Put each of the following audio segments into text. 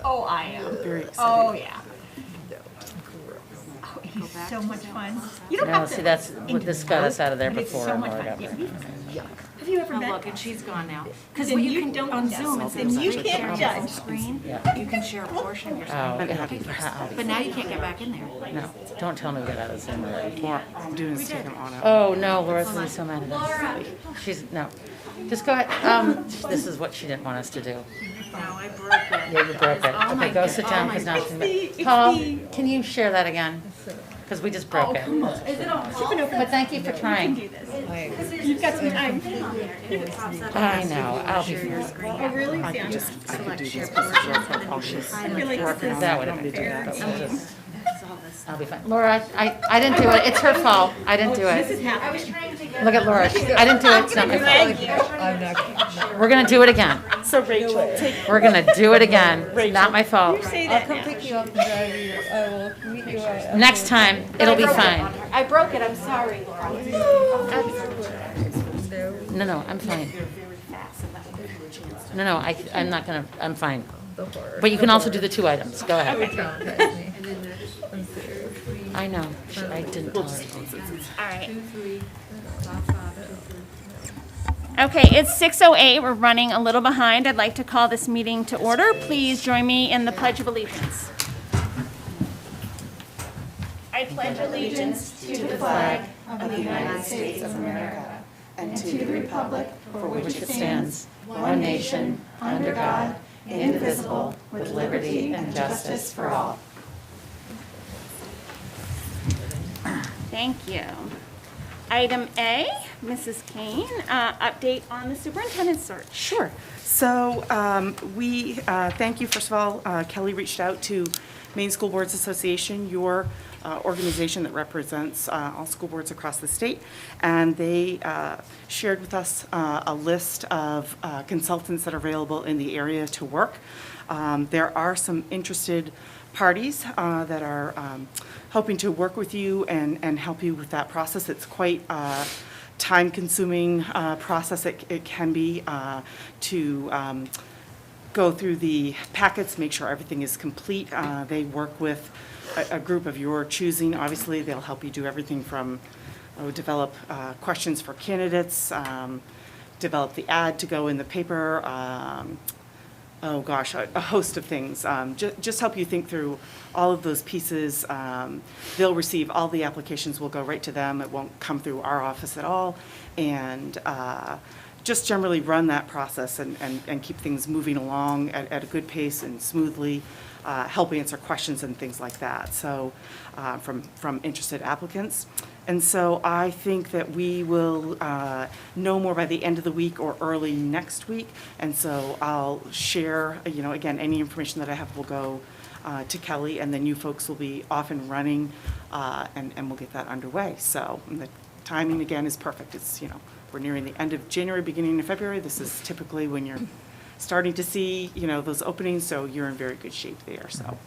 Oh, I am. Very excited. Oh, yeah. Oh, it is so much fun. You don't No, have to. see, that's what this got us out of there But it's before. so and much Laura fun. got Yeah. rid. Have you ever Oh, been? look, and she's gone now. Because Then what you you can do don't on judge. Zoom, Then instead you of can't sharing judge. your screen, Yeah. you can share a portion of your Oh, screen. it'll be fine. But now you can't get back in there. No, don't tell me to get out of Zoom already. What I'm doing is take them on out. Oh, no, Laura's gonna be so mad at us. She's, no. Just go ahead. This is what she didn't want us to do. No, I broke it. Yeah, you broke it. Oh my Okay, go God. sit Oh down, my because now God. she's. Paul, can you share that again? Because we just broke it. But thank you for trying. You've got some time. I know, I'll be Share your fine. screen. Oh, really? I could just, I could do these pieces real quick. I'll just I feel like work this on is That would it. have been fair, but we'll just, All this. I'll be fine. Laura, I didn't do it. It's her fault. I didn't do This it. is happening. Look at Laura. I didn't do it. It's not my fault. I'm not. We're gonna do it again. So Rachel, take, We're gonna do it again. It's not my fault. Say I'll that come now. pick you up and drive you. I will meet you at. Next time, it'll be fine. I broke it, I'm sorry, Laura. No, I'm fine. No, I'm not gonna, I'm fine. But you can also do the 2 items. Go ahead. Traumatize me. I'm serious. I know. I didn't tell her. All right. 2, 3, stop, stop. Okay, it's 6:08. We're running a little behind. I'd like to call this meeting to order. Please join me in the Pledge of Allegiance. I pledge allegiance to the flag of the United States of America and to the republic for which it stands, one nation, under God, indivisible, with liberty and justice for all. Thank you. Item A, Mrs. Kane, update on the superintendent search. sure. So we, thank you, first of all, Kelly reached out to Maine School Boards Association, your organization that represents all school boards across the state, and they shared with us a list of consultants that are available in the area to work. There are some interested parties that are hoping to work with you and help you with that process. It's quite a time-consuming process. It can be to go through the packets, make sure everything is complete. They work with a group of your choosing. Obviously, they'll help you do everything from develop questions for candidates, develop the ad to go in the paper, oh gosh, a host of things. Just help you think through all of those pieces. They'll receive all the applications, will go right to them. It won't come through our office at all. And just generally run that process and keep things moving along at a good pace and smoothly, help answer questions and things like that. So from interested applicants. And so I think that we will know more by the end of the week or early next week. And so I'll share, again, any information that I have will go to Kelly, and then you folks will be off and running, and we'll get that underway. So the timing, again, is perfect. It's, we're nearing the end of January, beginning of February. This is typically when you're starting to see, those openings, so you're in very good shape there. So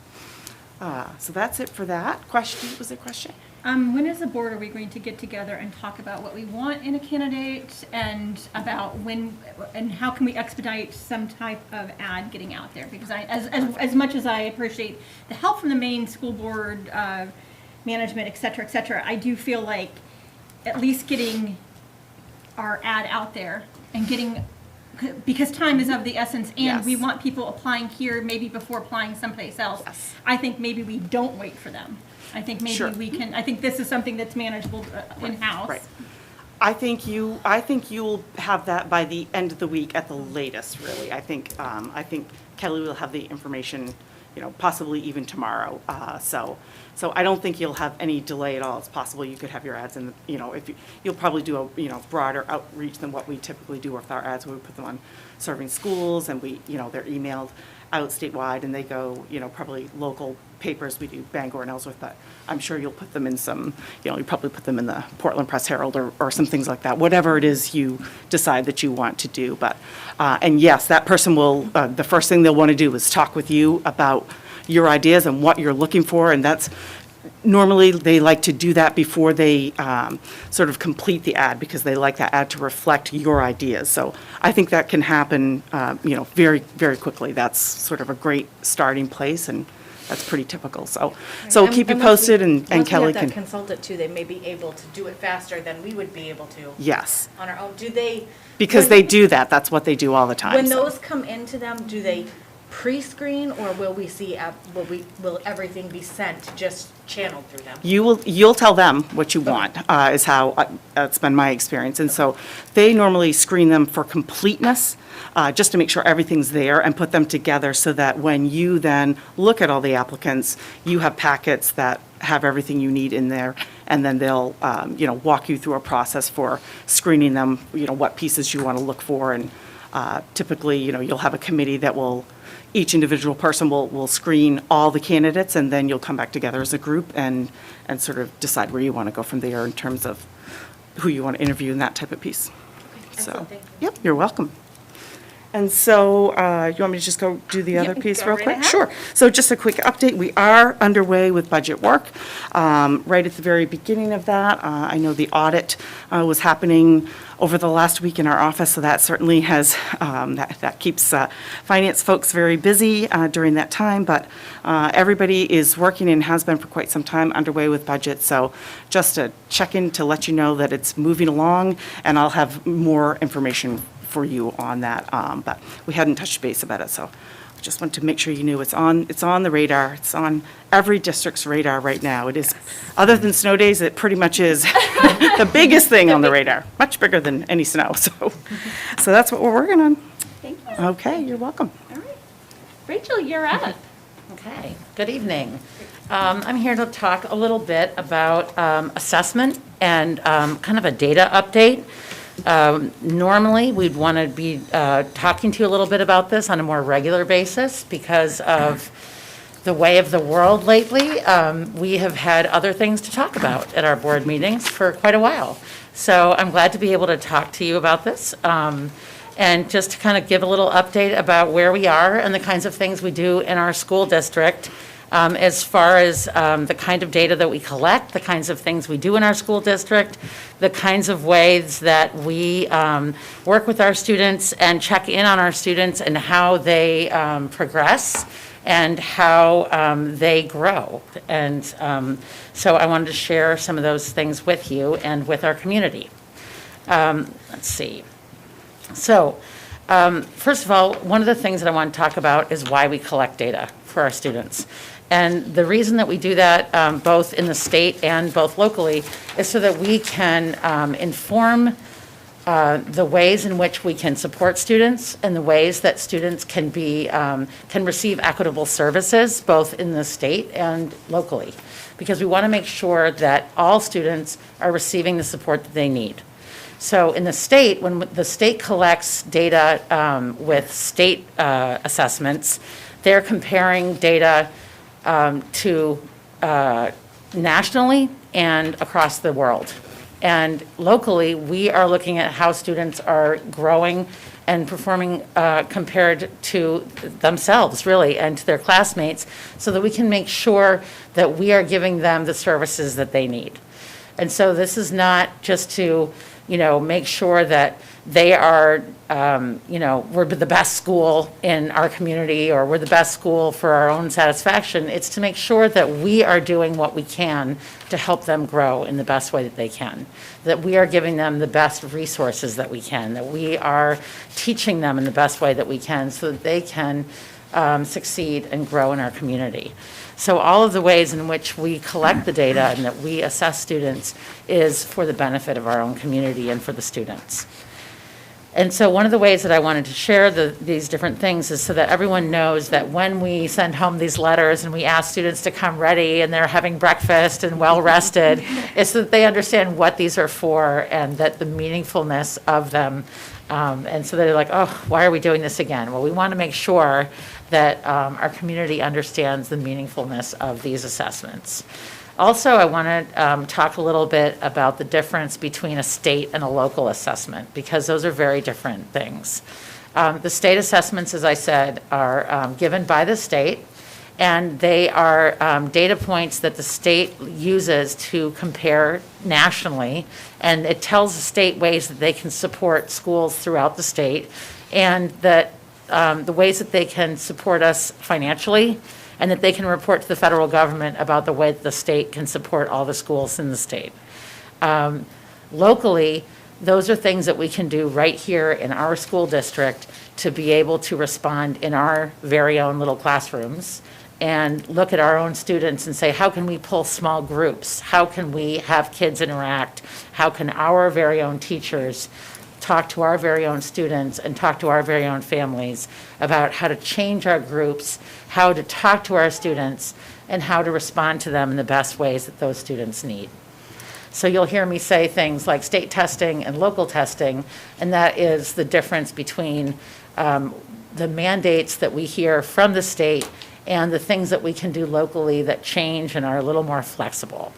that's it for that. Question, was there a question? When as a board are we going to get together and talk about what we want in a candidate and about when and how can we expedite some type of ad getting out there? Because as much as I appreciate the help from the Maine School Board, management, et cetera, I do feel like at least getting our ad out there and getting, because time is of the essence, and we Yes. want people applying here maybe before applying someplace else. Yes. I think maybe we don't wait for them. I think maybe Sure. we can, I think this is something that's manageable in-house. Right. I think you'll have that by the end of the week at the latest, really. I think Kelly will have the information, possibly even tomorrow. So I don't think you'll have any delay at all. It's possible you could have your ads in, you'll probably do a, broader outreach than what we typically do with our ads, where we put them on serving schools, and they're emailed out statewide, and they go, probably local papers. We do Bangor and Ellsworth, but I'm sure you'll put them in some, you probably put them in the Portland Press Herald or some things like that, whatever it is you decide that you want to do. But, and yes, that person will, the first thing they'll want to do is talk with you about your ideas and what you're looking for, and that's Normally, they like to do that before they sort of complete the ad, because they like that ad to reflect your ideas. So I think that can happen, very, very quickly. That's sort of a great starting place, and that's pretty typical. So keep you posted, and Kelly Once we have can. that consultant too, they may be able to do it faster than we would be able to Yes, on our own. Do they? because they do that. That's what they do all the time. When so. those come into them, do they pre-screen, or will we see, will everything be sent, just channeled through them? You'll tell them what you want, is how it's been my experience. And so they normally screen them for completeness, just to make sure everything's there, and put them together so that when you then look at all the applicants, you have packets that have everything you need in there, and then they'll, walk you through a process for screening them, what pieces you want to look for. And typically, you'll have a committee that each individual person will screen all the candidates, and then you'll come back together as a group and sort of decide where you want to go from there in terms of who you want to interview and that type of piece. Excellent, thank you. Yep, you're welcome. And so, you want me to just go do the other Yep, piece go real right quick? ahead. Sure. So just a quick update, we are underway with budget work. Right at the very beginning of that, I know the audit was happening over the last week in our office, so that certainly has, that keeps finance folks very busy during that time. But everybody is working, and has been for quite some time, underway with budget. So just a check-in to let you know that it's moving along, and I'll have more information for you on that, but we hadn't touched base about it, so I just wanted to make sure you knew it's on the radar. It's on every district's radar right now. It is, other than snow days, it pretty much is the biggest thing on the radar, much bigger than any snow, so that's what we're working on. Thank you. Okay, you're welcome. All right. Rachel, you're up. Okay, good evening. I'm here to talk a little bit about assessment and kind of a data update. Normally, we'd want to be talking to you a little bit about this on a more regular basis because of the way of the world lately. We have had other things to talk about at our board meetings for quite a while. So I'm glad to be able to talk to you about this and just to kind of give a little update about where we are and the kinds of things we do in our school district. As far as the kind of data that we collect, the kinds of things we do in our school district, the kinds of ways that we work with our students and check in on our students and how they progress and how they grow. And so I wanted to share some of those things with you and with our community. Let's see. So first of all, one of the things that I want to talk about is why we collect data for our students. And the reason that we do that, both in the state and both locally, is so that we can inform the ways in which we can support students and the ways that students can receive equitable services, both in the state and locally. Because we want to make sure that all students are receiving the support that they need. So in the state, when the state collects data with state assessments, they're comparing data to nationally and across the world. And locally, we are looking at how students are growing and performing compared to themselves, really, and to their classmates, so that we can make sure that we are giving them the services that they need. And so this is not just to, make sure that they are, we're the best school in our community or we're the best school for our own satisfaction. It's to make sure that we are doing what we can to help them grow in the best way that they can, that we are giving them the best resources that we can, that we are teaching them in the best way that we can so that they can succeed and grow in our community. So all of the ways in which we collect the data and that we assess students is for the benefit of our own community and for the students. And so one of the ways that I wanted to share these different things is so that everyone knows that when we send home these letters and we ask students to come ready and they're having breakfast and well-rested, is so that they understand what these are for and that the meaningfulness of them. And so they're like, oh, why are we doing this again? Well, we want to make sure that our community understands the meaningfulness of these assessments. Also, I want to talk a little bit about the difference between a state and a local assessment, because those are very different things. The state assessments, as I said, are given by the state, And they are data points that the state uses to compare nationally. And it tells the state ways that they can support schools throughout the state, and that the ways that they can support us financially, and that they can report to the federal government about the way that the state can support all the schools in the state. Locally, those are things that we can do right here in our school district to be able to respond in our very own little classrooms and look at our own students and say, how can we pull small groups? How can we have kids interact? How can our very own teachers talk to our very own students and talk to our very own families about how to change our groups, how to talk to our students, and how to respond to them in the best ways that those students need. So you'll hear me say things like state testing and local testing, and that is the difference between the mandates that we hear from the state and the things that we can do locally that change and are a little more flexible.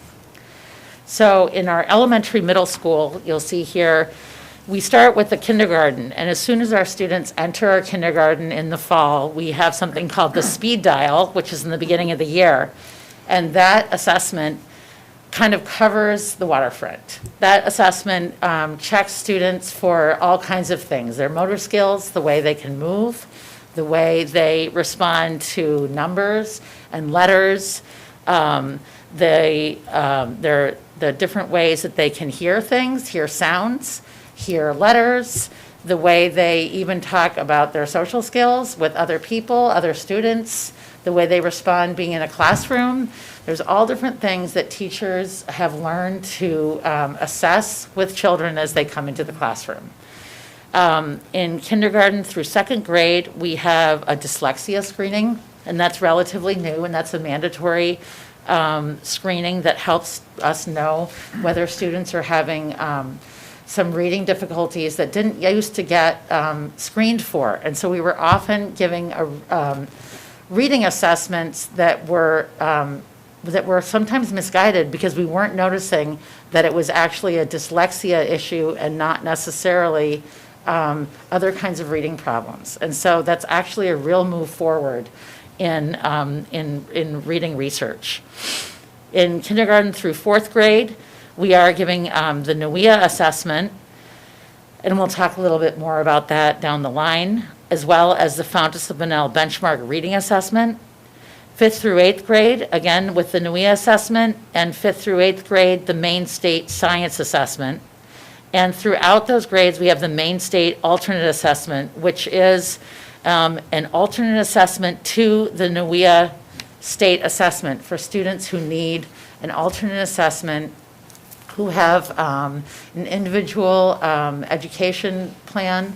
So in our elementary middle school, you'll see here, we start with the kindergarten, and as soon as our students enter our kindergarten in the fall, we have something called the speed dial, which is in the beginning of the year. And that assessment kind of covers the waterfront. That assessment checks students for all kinds of things, their motor skills, the way they can move, the way they respond to numbers and letters, the different ways that they can hear things, hear sounds, hear letters, the way they even talk about their social skills with other people, other students, the way they respond being in a classroom. There's all different things that teachers have learned to assess with children as they come into the classroom. In kindergarten through second grade, we have a dyslexia screening, and that's relatively new, and that's a mandatory screening that helps us know whether students are having some reading difficulties that didn't used to get screened for. And so we were often giving reading assessments that were sometimes misguided because we weren't noticing that it was actually a dyslexia issue and not necessarily other kinds of reading problems. And so that's actually a real move forward in reading research. In kindergarten through fourth grade, we are giving the Nugea assessment, and we'll talk a little bit more about that down the line, as well as the Fountas of Bunnell benchmark reading assessment. Fifth through eighth grade, again with the Nugea assessment, and fifth through eighth grade, the Maine State Science Assessment. And throughout those grades, we have the Maine State Alternate Assessment, which is an alternate assessment to the Nugea State Assessment for students who need an alternate assessment, who have an individual education plan,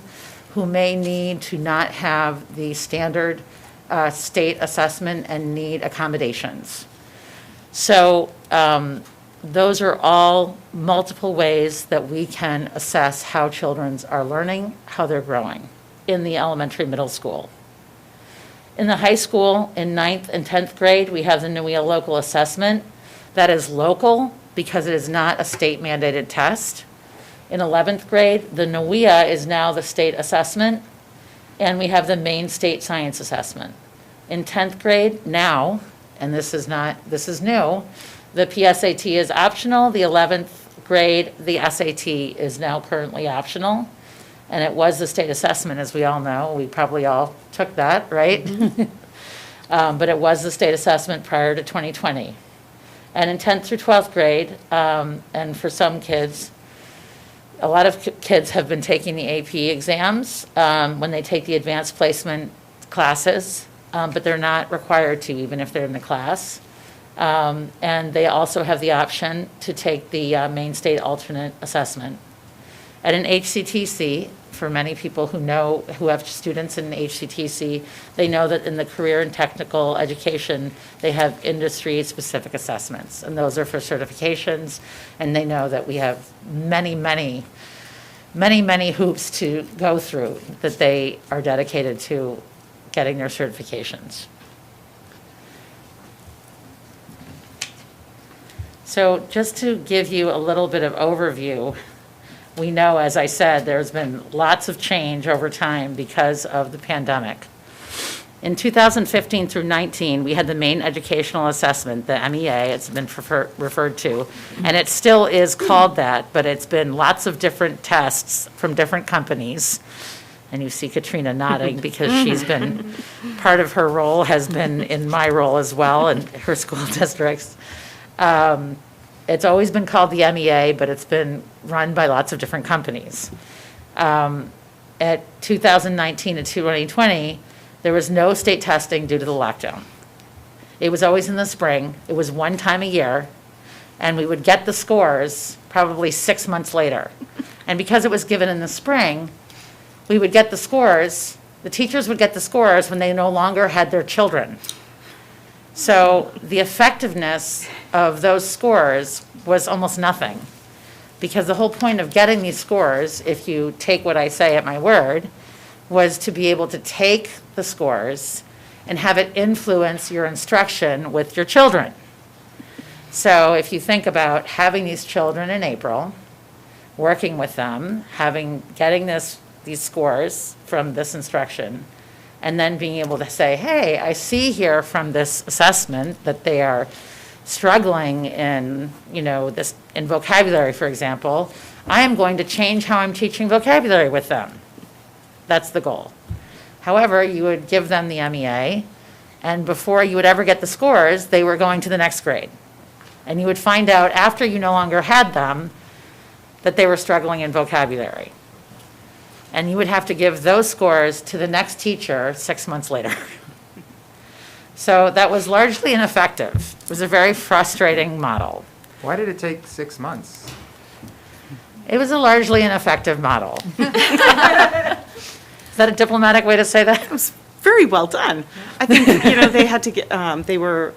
who may need to not have the standard state assessment and need accommodations. So those are all multiple ways that we can assess how children are learning, how they're growing in the elementary middle school. In the high school, in 9th and 10th grade, we have the Nugea local assessment. That is local because it is not a state mandated test. In 11th grade, the Nugea is now the state assessment, and we have the Maine State Science Assessment. In 10th grade, now, and this is new, the PSAT is optional. The 11th grade, the SAT is now currently optional. And it was the state assessment, as we all know. We probably all took that, right? But it was the state assessment prior to 2020. And in 10th through 12th grade, and for some kids, a lot of kids have been taking the AP exams when they take the advanced placement classes, but they're not required to, even if they're in the class. And they also have the option to take the Maine State Alternate Assessment. At an HCTC, for many people who have students in HCTC, they know that in the career and technical education, they have industry-specific assessments, and those are for certifications, and they know that we have many hoops to go through that they are dedicated to getting their certifications. So just to give you a little bit of overview, we know, as I said, there's been lots of change over time because of the pandemic. In 2015 through 19, we had the main educational assessment, the MEA, it's been referred to, and it still is called that, but it's been lots of different tests from different companies. And you see Katrina nodding because she's been, part of her role has been in my role as well and her school districts. It's always been called the MEA, but it's been run by lots of different companies. At 2019 to 2020, there was no state testing due to the lockdown. It was always in the spring. It was one time a year, and we would get the scores probably 6 months later. And because it was given in the spring, we would get the scores, the teachers would get the scores when they no longer had their children. So the effectiveness of those scores was almost nothing. Because the whole point of getting these scores, if you take what I say at my word, was to be able to take the scores and have it influence your instruction with your children. So if you think about having these children in April, working with them, getting these scores from this instruction, and then being able to say, hey, I see here from this assessment that they are struggling in, in vocabulary, for example, I am going to change how I'm teaching vocabulary with them. That's the goal. However, you would give them the MEA, and before you would ever get the scores, they were going to the next grade. And you would find out after you no longer had them that they were struggling in vocabulary. And you would have to give those scores to the next teacher 6 months later. So that was largely ineffective. It was a very frustrating model. Why did it take 6 months? It was a largely ineffective model. Is that a diplomatic way to say that? It was very well done. I think, they had to get, they were,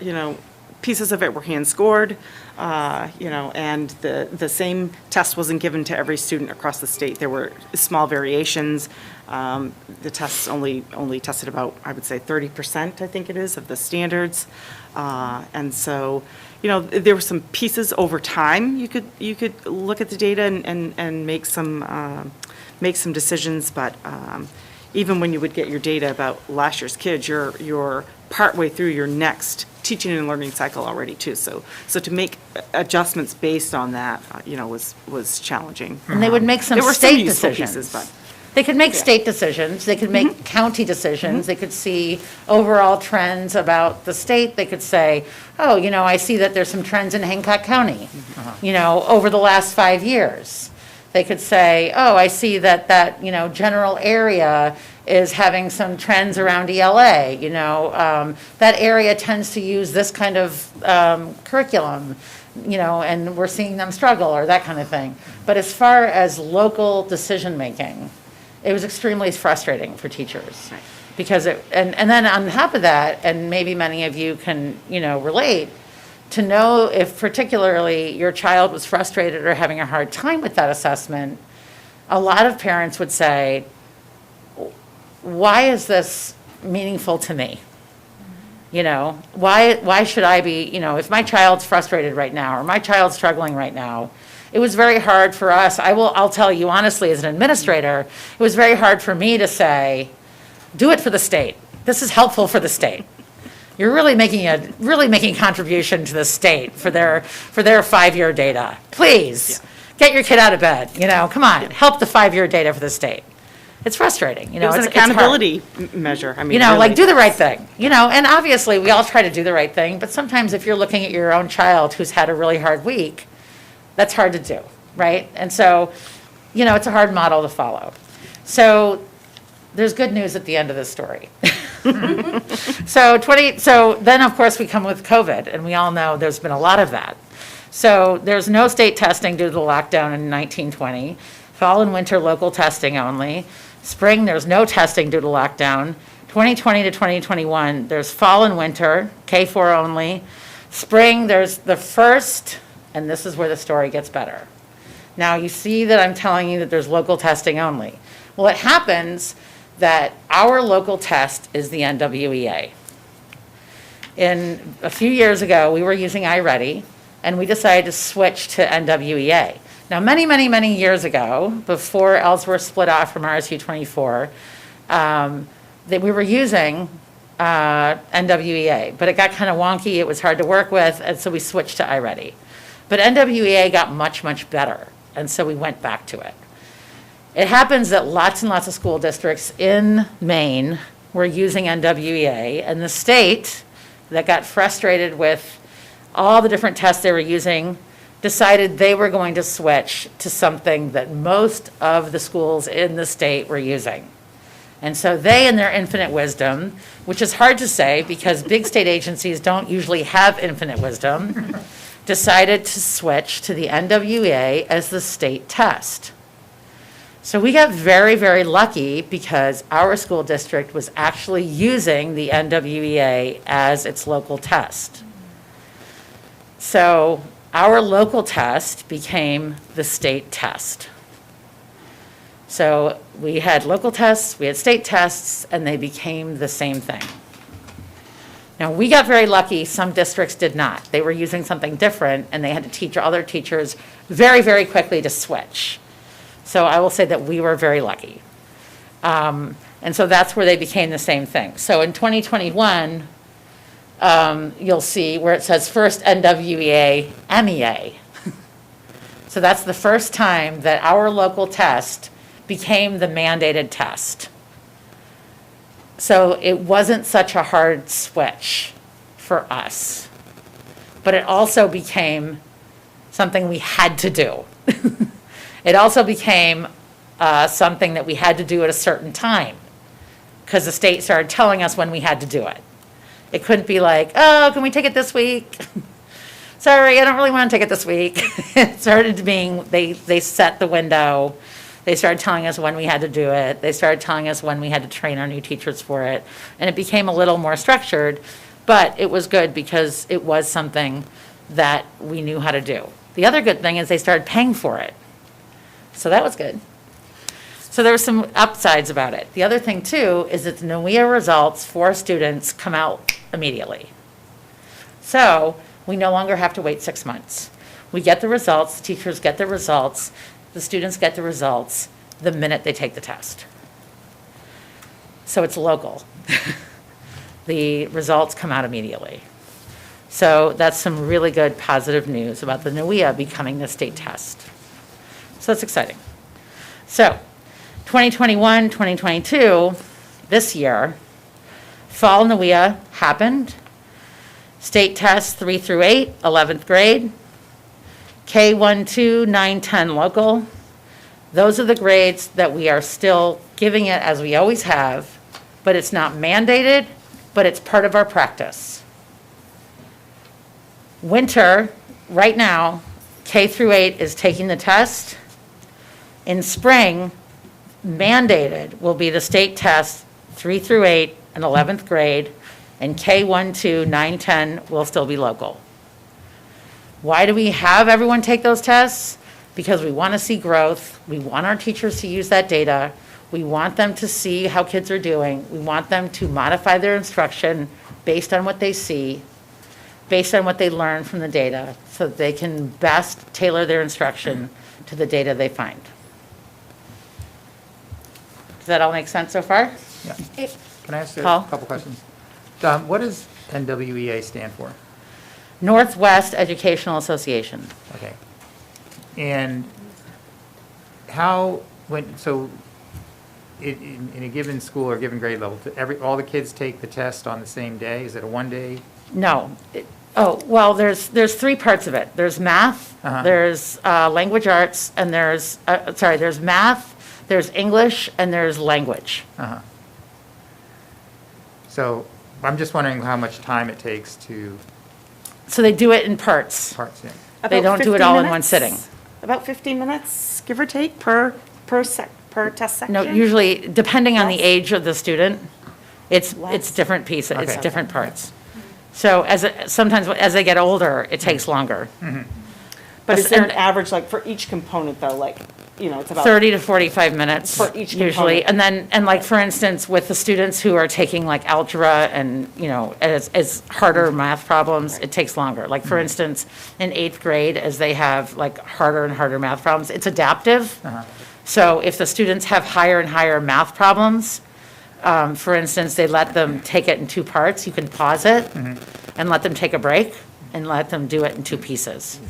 pieces of it were hand scored, and the same test wasn't given to every student across the state. There were small variations. The tests only tested about, I would say, 30%, I think it is, of the standards. And so, there were some pieces over time. You could look at the data and make some decisions, but even when you would get your data about last year's kids, you're partway through your next teaching and learning cycle already too. So to make adjustments based on that, was challenging. And they would make some There were some state useful decisions. pieces, but. They could make state decisions, they could make county decisions, they could see overall trends about the state. They could say, oh, I see that there's some trends in Hancock County, over the last 5 years. They could say, oh, I see that general area is having some trends around ELA, that area tends to use this kind of curriculum, and we're seeing them struggle, or that kind of thing. But as far as local decision-making, it was extremely frustrating for teachers. Because and then on top of that, and maybe many of you can, relate, to know if particularly your child was frustrated or having a hard time with that assessment, a lot of parents would say, why is this meaningful to me? Why should I be, if my child's frustrated right now or my child's struggling right now, it was very hard for us. I'll tell you honestly, as an administrator, it was very hard for me to say, do it for the state. This is helpful for the state. You're really making a contribution to the state for their 5-year data. Please, get your kid out of bed, come on, help the 5-year data for the state. It's frustrating, It was an it's hard. accountability measure. I mean, Like really. do the right thing, and obviously we all try to do the right thing, but sometimes if you're looking at your own child who's had a really hard week, that's hard to do, right? And so, it's a hard model to follow. So there's good news at the end of this story. So then of course we come with COVID, and we all know there's been a lot of that. So there's no state testing due to the lockdown in 1920, fall and winter local testing only. Spring, there's no testing due to lockdown. 2020 to 2021, there's fall and winter, K-4 only. Spring, there's the first, and this is where the story gets better. Now you see that I'm telling you that there's local testing only. Well, it happens that our local test is the NWEA. A few years ago, we were using iReady, and we decided to switch to NWEA. Now, many, many, many years ago, before Ellsworth split off from RSU 24, that we were using NWEA, but it got kind of wonky, it was hard to work with, and so we switched to iReady. But NWEA got much, much better, and so we went back to it. It happens that lots and lots of school districts in Maine were using NWEA, and the state that got frustrated with all the different tests they were using decided they were going to switch to something that most of the schools in the state were using. And so they, in their infinite wisdom, which is hard to say because big state agencies don't usually have infinite wisdom, decided to switch to the NWEA as the state test. So we got very, very lucky because our school district was actually using the NWEA as its local test. So our local test became the state test. So we had local tests, we had state tests, and they became the same thing. Now, we got very lucky, some districts did not. They were using something different, and they had to teach other teachers very, very quickly to switch. So I will say that we were very lucky. And so that's where they became the same thing. So in 2021, you'll see where it says first NWEA, MEA. So that's the first time that our local test became the mandated test. So it wasn't such a hard switch for us. But it also became something we had to do. It also became something that we had to do at a certain time because the state started telling us when we had to do it. It couldn't be like, oh, can we take it this week? Sorry, I don't really want to take it this week. It started being, they set the window. They started telling us when we had to do it. They started telling us when we had to train our new teachers for it. And it became a little more structured, but it was good because it was something that we knew how to do. The other good thing is they started paying for it. So that was good. So there were some upsides about it. The other thing too is that the Nugea results for students come out immediately. So we no longer have to wait 6 months. We get the results, the teachers get the results, the students get the results the minute they take the test. So it's local. The results come out immediately. So that's some really good positive news about the Nugea becoming the state test. So that's exciting. So 2021, 2022, this year, fall Nugea happened. State tests 3 through 8, 11th grade. K1, 2, 9, 10 local. Those are the grades that we are still giving it as we always have, but it's not mandated, but it's part of our practice. Winter, right now, K through 8 is taking the test. In spring, mandated will be the state test 3 through 8 and 11th grade, and K1, 2, 9, 10 will still be local. Why do we have everyone take those tests? Because we want to see growth. We want our teachers to use that data. We want them to see how kids are doing. We want them to modify their instruction based on what they see, based on what they learn from the data, so that they can best tailor their instruction to the data they find. Does that all make sense so far? Yeah. Can I ask a Paul? couple questions? What does NWEA stand for? Northwest Educational Association. Okay. And how, in a given school or given grade level, all the kids take the test on the same day? Is it a one-day? No. Well, there's 3 parts of it. There's math, there's language arts, and there's math, there's English, and there's language. So I'm just wondering how much time it takes to So they do it in parts. parts in. They About don't do it 15 all in minutes? one sitting. About 15 minutes, give or take, per test section? No, usually, depending on the Less? age of the student, it's Less? different pieces, it's Okay. different parts. So sometimes as they get older, it takes longer. But is there an and- average, like, for each component, though, like, it's about? 30 to 45 minutes. For each usually. component. And like, for instance, with the students who are taking like algebra and, as harder math problems, it takes longer. Like, for instance, in 8th grade, as they have like harder and harder math problems, it's adaptive. So if the students have higher and higher math problems, For instance, they let them take it in two parts. You can pause it and let them take a break and let them do it in two pieces.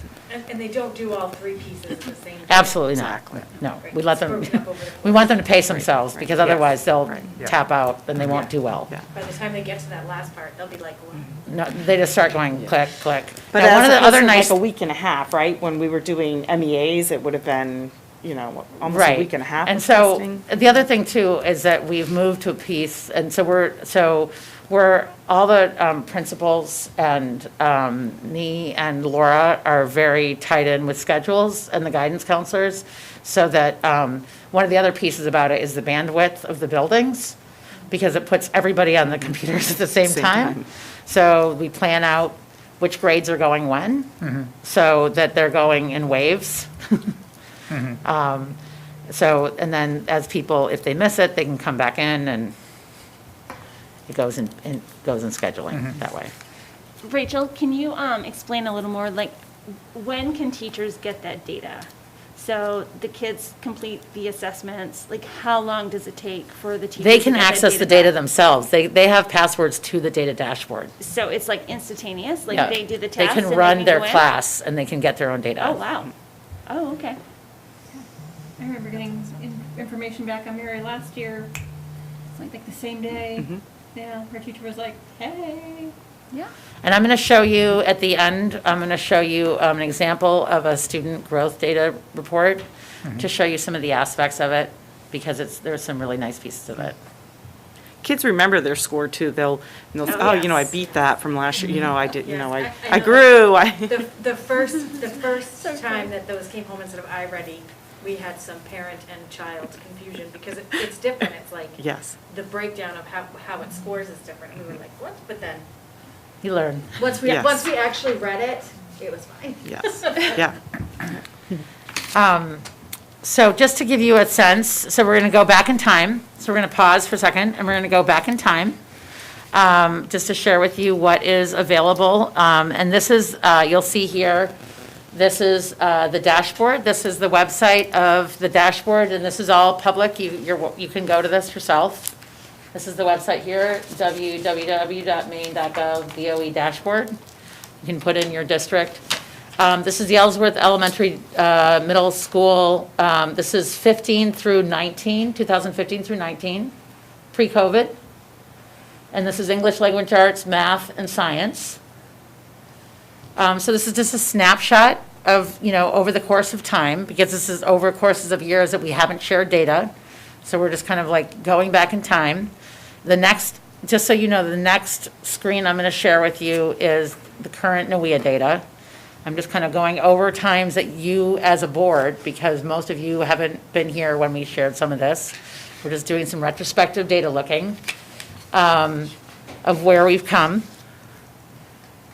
And they don't do all three pieces at the same time? Absolutely not. No, Right. we let It's them, broken up over the we want them to pace themselves, because Yes. otherwise they'll Right. Yeah. tap out, and they won't do well. Yeah. By the time they get to that last part, they'll be like, "Wow." No, they just start going click, click. But Now, one as of the other opposed to nice, like a week and a half, right? When we were doing MEAs, it would have been, almost a right. week and a half And of so, testing. the other thing too is that we've moved to a piece, and so we're, all the principals and me and Laura are very tied in with schedules and the guidance counselors, so that one of the other pieces about it is the bandwidth of the buildings, because it puts everybody on the computers at the same Same time. time. So we plan out which grades are going when, so that they're going in waves. So, and then as people, if they miss it, they can come back in, and it goes in scheduling that way. Rachel, can you explain a little more, like, when can teachers get that data? So the kids complete the assessments, like, how long does it take for the teachers? They to can get that access the data back? themselves. They have passwords to the data dashboard. So it's like instantaneous, like Yeah. they do the They test can and run their go in? class, and they can get their own data. Oh, wow. Oh, okay. I remember getting information back on Mary last year. It's like the same day. Yeah, her teacher was like, hey. Yeah. And I'm going to show you, at the end, I'm going to show you an example of a student growth data report to show you some of the aspects of it, because there's some really nice pieces of it. Kids remember their score too. They'll say, Oh, I yes. beat that from last year. I did, Yes, I I know. grew. The first time that those came home instead of iReady, we had some parent and child confusion, because it's different. It's like, Yes. the breakdown of how it scores is different. And we were like, what? But then, You learn. once we Yes. actually read it, it was fine. Yes. Yeah. So just to give you a sense, so we're going to go back in time. So we're going to pause for a second, and we're going to go back in time, just to share with you what is available. And this is, you'll see here, this is the dashboard. This is the website of the dashboard, and this is all public. You can go to this yourself. This is the website here, www.maine.gov DOE dashboard. You can put in your district. This is the Ellsworth Elementary Middle School. This is 2015 through 19, pre-COVID. And this is English Language Arts, Math, and Science. So this is just a snapshot of, over the course of time, because this is over courses of years that we haven't shared data. So we're just kind of like going back in time. The next, just so you know, the next screen I'm going to share with you is the current Nugea data. I'm just kind of going over times that you, as a board, because most of you haven't been here when we shared some of this. We're just doing some retrospective data looking of where we've come.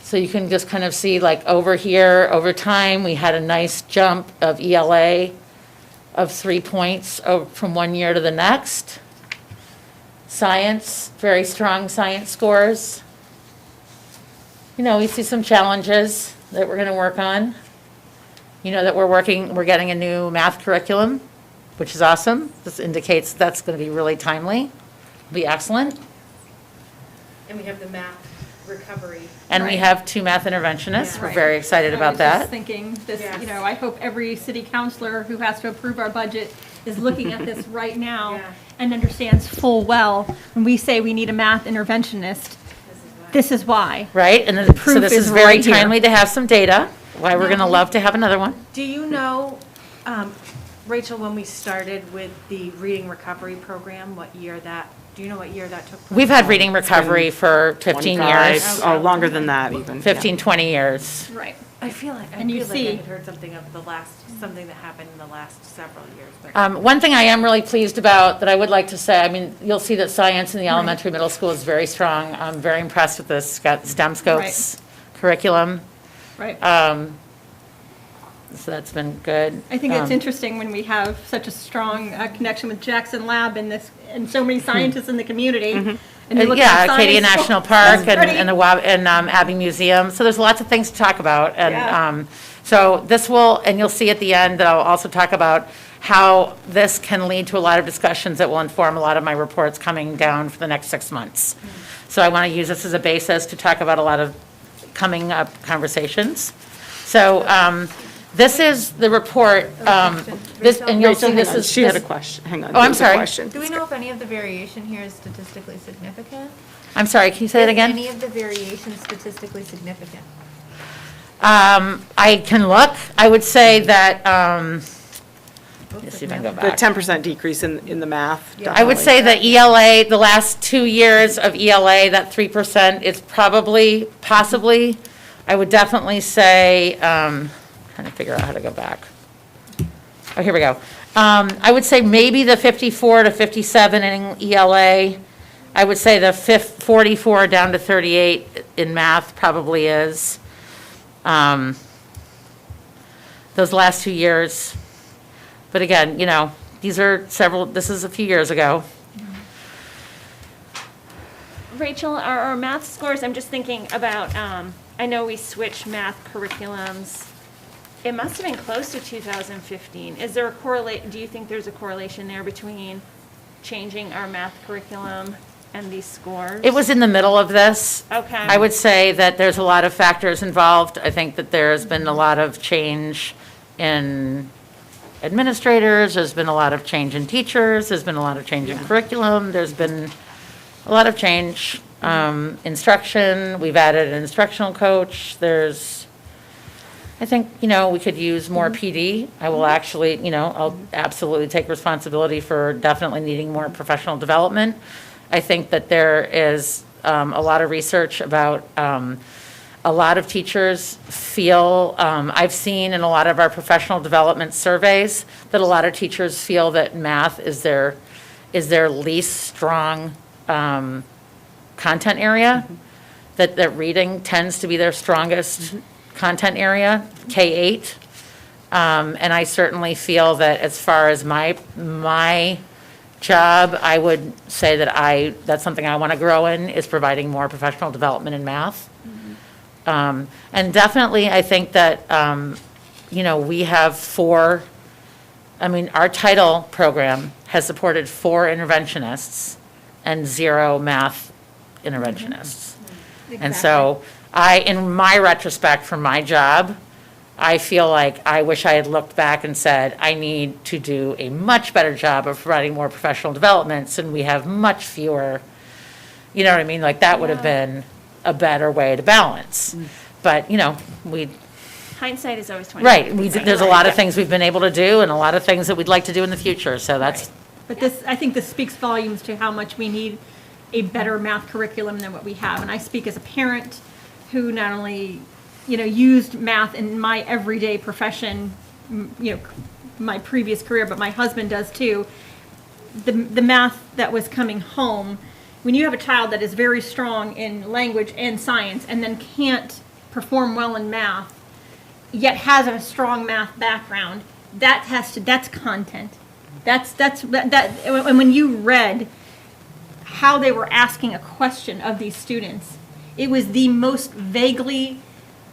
So you can just kind of see, like, over here, over time, we had a nice jump of ELA of 3 points from one year to the next. Science, very strong science scores. We see some challenges that we're going to work on. That we're getting a new math curriculum, which is awesome. This indicates that's going to be really timely, be excellent. And we have the math recovery. And we have 2 math interventionists. We're very excited I about was just that. thinking this, Yes. I hope every city councilor who has to approve our budget is looking at this right now Yeah. and understands full well, when we say we need a math interventionist, this is why. Right? And then, so proof this is is very right here. timely to have some data, why we're going to love to have another one. Do you know, Rachel, when we started with the reading recovery program, do you know what year that took place? We've had reading recovery for 15 years, 25, oh, longer than that even. 15, 20 years. Right. I feel like I And you had see- heard something that happened in the last several years. But One thing I am really pleased about that I would like to say, you'll see that science in the elementary, middle school is very strong. I'm very impressed with this STEM Scopes curriculum. Right. So that's been good. I think it's interesting when we have such a strong connection with Jackson Lab and so many scientists in the community. And you look at Yeah, science Acadia schools, National Park it's pretty- and Abbey Museum. So there's lots of things to talk about. Yeah. And so this will, and you'll see at the end that I'll also talk about how this can lead to a lot of discussions that will inform a lot of my reports coming down for the next 6 months. So I want to use this as a basis to talk about a lot of coming up conversations. So this is the report, this, and you'll see this is. She had a this- question, hang on. Oh, I'm There was a sorry. question. Do we know if any of the variation here is statistically significant? I'm sorry, can you say that Is again? any of the variation statistically significant? I can look. I would say that, let's see if I can go The back. 10% decrease in the math. I would say that ELA, the last 2 years of ELA, that 3% is probably, possibly, I would definitely say, trying to figure out how to go back. Oh, here we go. I would say maybe the 54 to 57 in ELA. I would say the 44 down to 38 in math probably is. Those last 2 years. But again, you know, these are this is a few years ago. Rachel, our math scores, I'm just thinking about, I know we switched math curriculums. It must have been close to 2015. Is there do you think there's a correlation there between changing our math curriculum and these scores? It was in the middle of this. Okay. I would say that there's a lot of factors involved. I think that there's been a lot of change in administrators, there's been a lot of change in teachers, there's been a lot of change in curriculum, there's been a lot of change, instruction, we've added an instructional coach, I think, you know, we could use more PD. I will actually, you know, I'll absolutely take responsibility for definitely needing more professional development. I think that there is a lot of research about a lot of teachers feel, I've seen in a lot of our professional development surveys, that a lot of teachers feel that math is their least strong content area, that reading tends to be their strongest content area, K-8. And I certainly feel that as far as my job, I would say that that's something I want to grow in, is providing more professional development in math. And definitely, I think that, you know, we have our title program has supported 4 interventionists and 0 math interventionists. And so in my retrospect for my job, I feel like I wish I had looked back and said, I need to do a much better job of providing more professional developments, and we have much fewer, you know what I mean? Like, that would have been a better way to balance. But, you know, Hindsight is always 20. right, there's a lot of things we've been able to do and a lot of things that we'd like to do in the future, so that's, But I think this speaks volumes to how much we need a better math curriculum than what we have. And I speak as a parent who not only, you know, used math in my everyday profession, you know, my previous career, but my husband does too. The math that was coming home, when you have a child that is very strong in language and science and then can't perform well in math, yet has a strong math background, that's content. And when you read how they were asking a question of these students, it was the most vaguely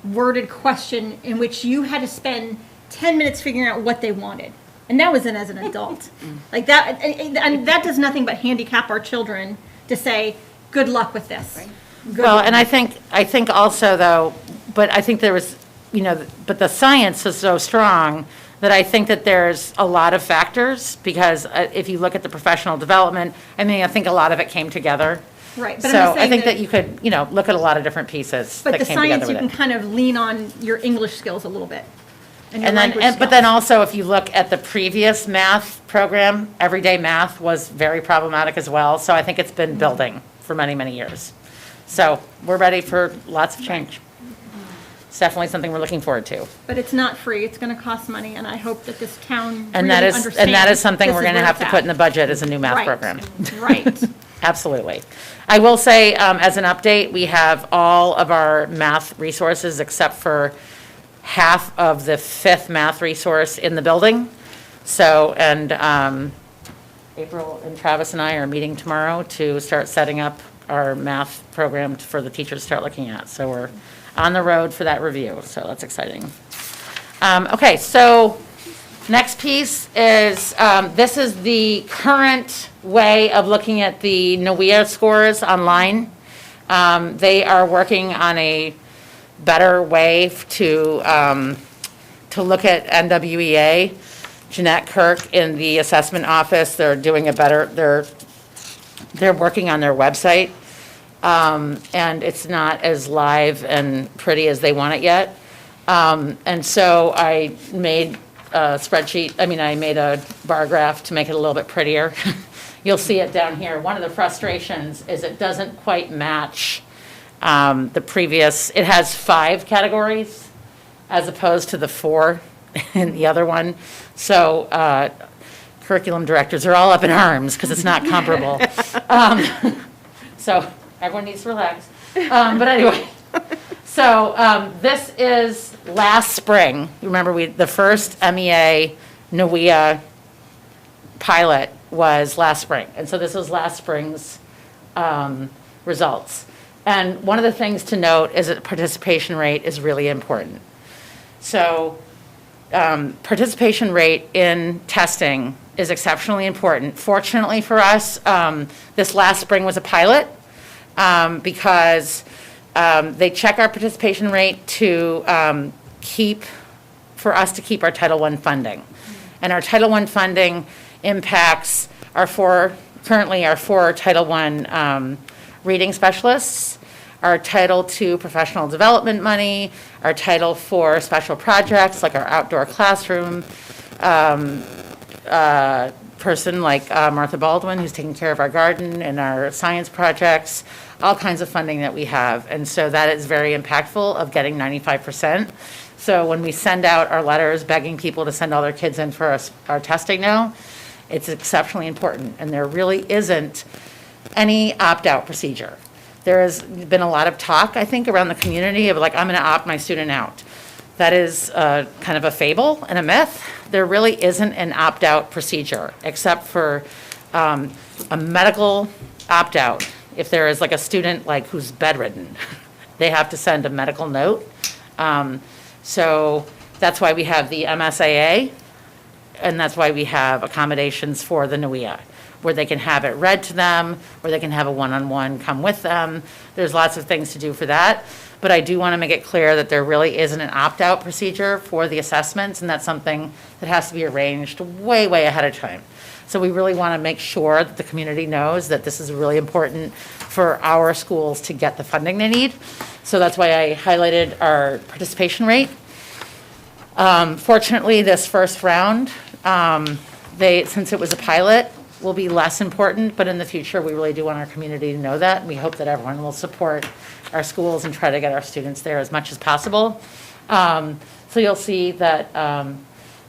worded question in which you had to spend 10 minutes figuring out what they wanted. And that was as an adult. Like that, and that does nothing but handicap our children to say, good luck with this. Good well, luck. and I think also though, but I think there was, you know, but the science is so strong that I think that there's a lot of factors, because if you look at the professional development, I mean, I think a lot of it came together. Right, but I'm So just I saying think that you could, you know, look at a lot of different pieces But that the came together science, you with can it. kind of lean on your English skills a little bit. And your And then, language but then skills. also, if you look at the previous math program, everyday math was very problematic as well. So I think it's been building for many, many years. So we're ready for lots of change. It's definitely something we're looking forward to. But it's not free, it's gonna cost money, and I hope that this town And really that understands. is something this we're is going to where have it's to put in at. the budget as a new math Right. program. Right. Absolutely. I will say, as an update, we have all of our math resources except for half of the 5th math resource in the building. So, and April and Travis and I are meeting tomorrow to start setting up our math program for the teachers to start looking at. So we're on the road for that review, so that's exciting. Okay, so Next piece is, this is the current way of looking at the Nugea scores online. They are working on a better way to look at NWEA. Jeanette Kirk in the assessment office, they're doing a better, they're working on their website. And it's not as live and pretty as they want it yet. And so I made a spreadsheet, I made a bar graph to make it a little bit prettier. You'll see it down here. One of the frustrations is it doesn't quite match the previous, it has 5 categories as opposed to the 4 in the other one. So curriculum directors are all up in arms because it's not comparable. So everyone needs to relax. But anyway, so this is last spring. Remember, the first MEA Nugea pilot was last spring. And so this was last spring's results. And one of the things to note is that participation rate is really important. So participation rate in testing is exceptionally important. Fortunately for us, this last spring was a pilot because they check our participation rate to for us to keep our Title I funding. And our Title I funding impacts currently our 4 Title I reading specialists, our Title II professional development money, our Title IV special projects like our outdoor classroom person like Martha Baldwin, who's taking care of our garden and our science projects, all kinds of funding that we have. And so that is very impactful of getting 95%. So when we send out our letters begging people to send all their kids in for our testing now, it's exceptionally important. And there really isn't any opt-out procedure. There has been a lot of talk, I think, around the community of like, I'm going to opt my student out. That is kind of a fable and a myth. There really isn't an opt-out procedure, except for a medical opt-out. If there is like a student like who's bedridden, they have to send a medical note. So that's why we have the MSAA, and that's why we have accommodations for the Nugea, where they can have it read to them, or they can have a one-on-one come with them. There's lots of things to do for that. But I do want to make it clear that there really isn't an opt-out procedure for the assessments, and that's something that has to be arranged way, way ahead of time. So we really want to make sure that the community knows that this is really important for our schools to get the funding they need. So that's why I highlighted our participation rate. Fortunately, this first round, since it was a pilot, will be less important, but in the future, we really do want our community to know that. And we hope that everyone will support our schools and try to get our students there as much as possible. So you'll see that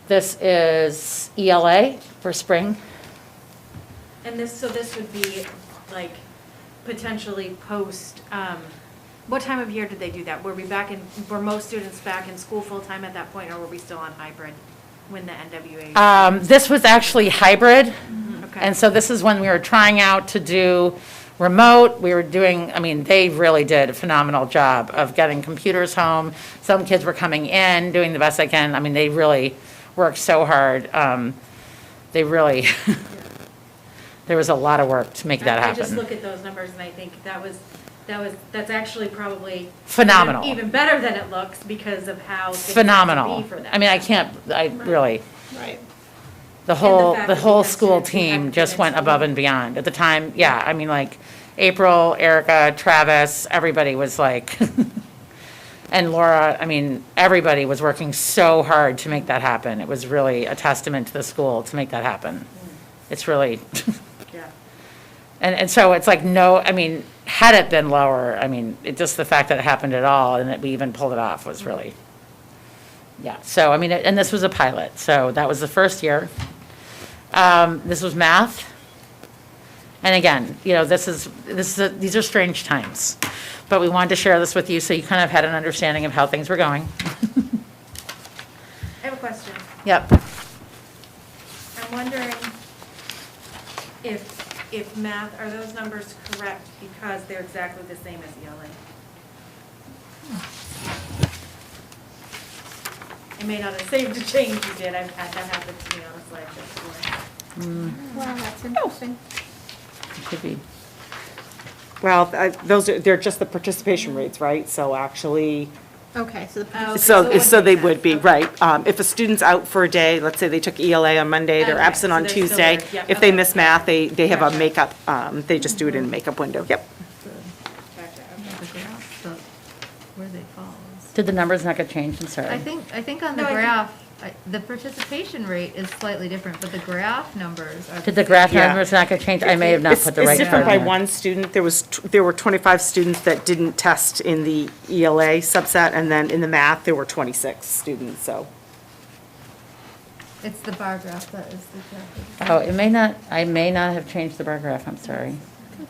this is ELA for spring. And this would be like potentially post, what time of year did they do that? Were most students back in school full-time at that point, or were we still on hybrid when the NWA? This was actually hybrid. Okay. And so this is when we were trying out to do remote. We were doing, they really did a phenomenal job of getting computers home. Some kids were coming in, doing the best they can. They really worked so hard. There was a lot of work to make that happen. I just look at those numbers and I think that's actually probably phenomenal. Even better than it looks because of how things Phenomenal. have to be for that. Really. Right. The fact that whole we had school students who hadn't team been just in went school. above and beyond. At the time, April, Erica, Travis, everybody was like, and Laura, everybody was working so hard to make that happen. It was really a testament to the school to make that happen. It's really, Yeah. and so it's like, had it been lower, just the fact that it happened at all and that we even pulled it off was really, yeah. So, and this was a pilot, so that was the first year. This was math. And again, these are strange times, but we wanted to share this with you so you kind of had an understanding of how things were going. I have a question. Yep. I'm wondering if math, are those numbers correct because they're exactly the same as ELA? It may not have saved the change you did. I've had that happen to me on a slideshow before. Wow, that's interesting. Could be. Well, they're just the participation rates, right? So actually, Okay, so the. Oh, so they makes would sense. be, Okay. right. If a student's out for a day, let's say they took ELA on Monday, they're Okay, absent so on they're still Tuesday. there. Yep, If they okay. miss math, they have a Gotcha. makeup, they just do it in a makeup window. Yep. Gotcha, okay. The graph, but where they fall. Did the numbers not get changed? I'm sorry. I think on the No, I think- graph, the participation rate is slightly different, but the graph numbers are. Did the graph Yeah. numbers not get changed? I may have not It's put the right. different by number in there. one student. There were 25 students that didn't test in the ELA subset, and then in the math, there were 26 students, so. It's the bar graph that is the graph. Oh, I may not have changed the bar graph, I'm sorry.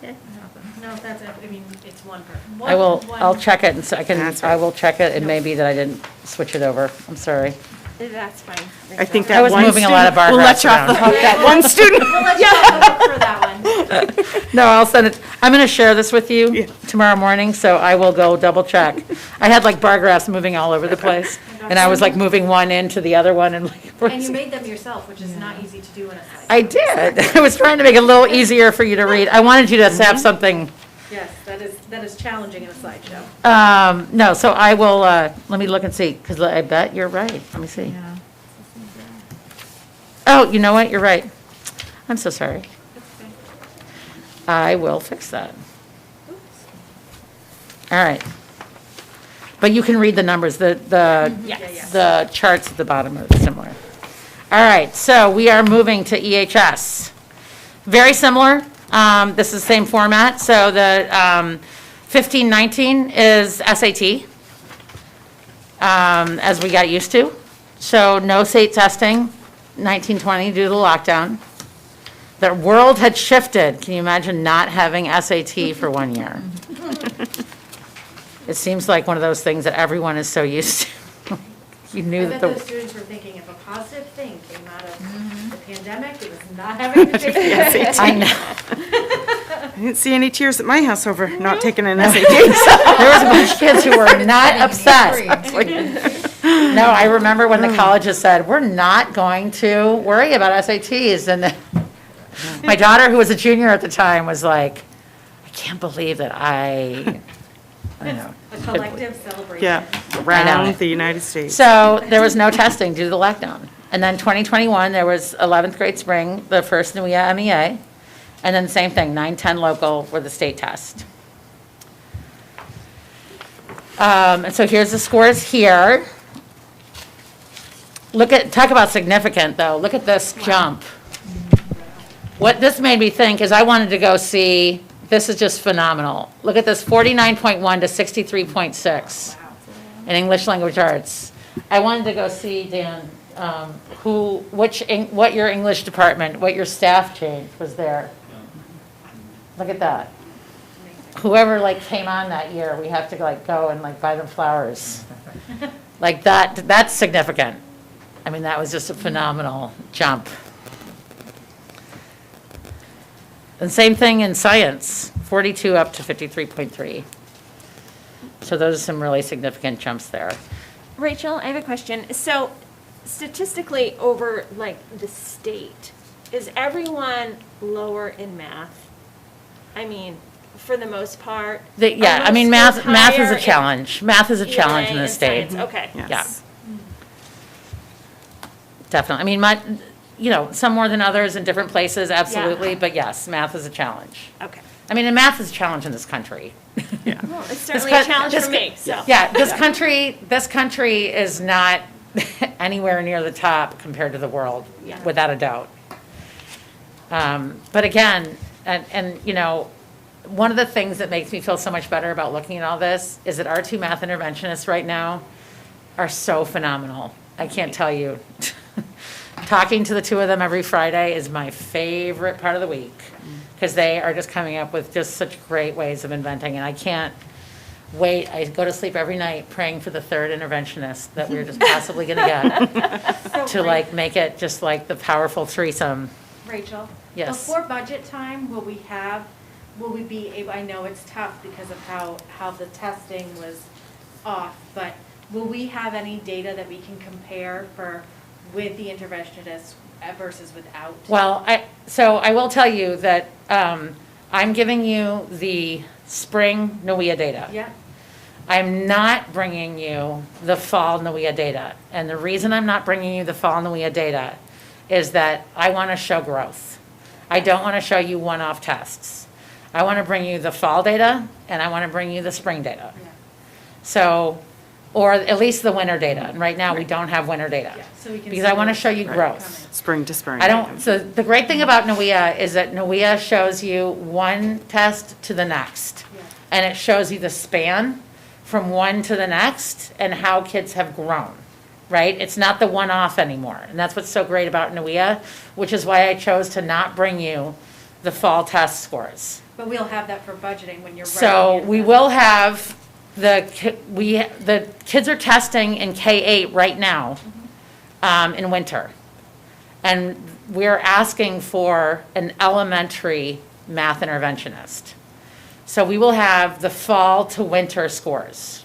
Okay. No, that's, I mean, it's one per. I'll check it, and so That's I right. will check it, it may be that I didn't switch it over, I'm sorry. That's fine. I think I that was one moving a lot of student, bar we'll let graphs you off the around. hook, that one student. We'll let you off the hook for that one. No, I'll send it, I'm gonna share this with Yeah. you tomorrow morning, so I will go double check. I had like bar graphs moving all over the place, and I was like moving one into the other one and like. And you made them yourself, which is not easy to do in a slide. I did, I was trying to make it a little easier for you to read, I wanted you to have something. Yes, that is challenging in a slideshow. No, so I will, let me look and see, because I bet you're right, let me see. Yeah. Oh, you know what, you're right. I'm so sorry. I will fix that. All right. But you can read the numbers, the charts at the bottom are similar. All right, so we are moving to EHS. Very similar, this is the same format, so the 15-19 is SAT, as we got used to. So no state testing, 19-20 due to the lockdown. The world had shifted. Can you imagine not having SAT for 1 year? It seems like one of those things that everyone is so used to. You knew I that bet those the, students were thinking if a positive thing came out of the pandemic, it was not having to take the SAT. I know. I didn't see any tears at my house over not taking an SAT. There was a bunch of kids who were not upset. No, I remember when the colleges said, we're not going to worry about SATs. And then my daughter, who was a junior at the time, was like, I can't believe that I know. A collective celebration. Yeah, I know. around the United States. So there was no testing due to the lockdown. And then 2021, there was 11th grade spring, the first Nugea MEA. And then same thing, 9-10 local for the state test. And so here's the scores here. Talk about significant though, look at this jump. What this made me think is I wanted to go see, this is just phenomenal. Look at this, 49.1 to 63.6 in English language arts. I wanted to go see, Dan, what your English department, what your staff change was there. Look at that. Whoever like came on that year, we have to like go and like buy them flowers. Like that's significant. I mean, that was just a phenomenal jump. And same thing in science, 42 up to 53.3. So those are some really significant jumps there. Rachel, I have a question. So statistically over like the state, is everyone lower in math? I mean, for the most part? Yeah, Are I mean, most schools math is higher a challenge. Math is a challenge in ELA the and state. science? Okay. Yes. Yeah. Definitely. I mean, some more than others in different places, absolutely, but yes, math is a challenge. Okay. I mean, and math is a challenge in this country. Well, it's certainly coun- a challenge this for me, so. Yeah, this country is not anywhere near the top compared to the world, Yeah. without a doubt. But again, and one of the things that makes me feel so much better about looking at all this is that our two math interventionists right now are so phenomenal. I can't tell you. Talking to the two of them every Friday is my favorite part of the week, because they are just coming up with just such great ways of inventing, and I can't wait. I go to sleep every night praying for the third interventionist that we're just possibly going to get to like make it just like the powerful threesome. Rachel? Yes. Before budget time, will we be able, I know it's tough because of how the testing was off, but will we have any data that we can compare with the interventionists versus without? Well, so I will tell you that I'm giving you the spring Nugea data. Yeah, I'm not bringing you the fall Nugea data. And the reason I'm not bringing you the fall Nugea data is that I want to show growth. I don't want to show you one-off tests. I want to bring you the fall data, and I want to bring you the spring data. yeah, So, or at least the winter data. And right now, we don't have winter data. yeah, so we can. Because see I want to what's show you coming. growth. Spring to spring. I don't, so the great thing about Nugea is that Nugea shows you one test to the next. Yeah. And it shows you the span from one to the next and how kids have grown, right? It's not the one-off anymore. And that's what's so great about Nugea, which is why I chose to not bring you the fall test scores. But we'll have that for budgeting when you're. So writing it. we will have the kids are testing in K-8 right now in winter. And we're asking for an elementary math interventionist. So we will have the fall to winter scores.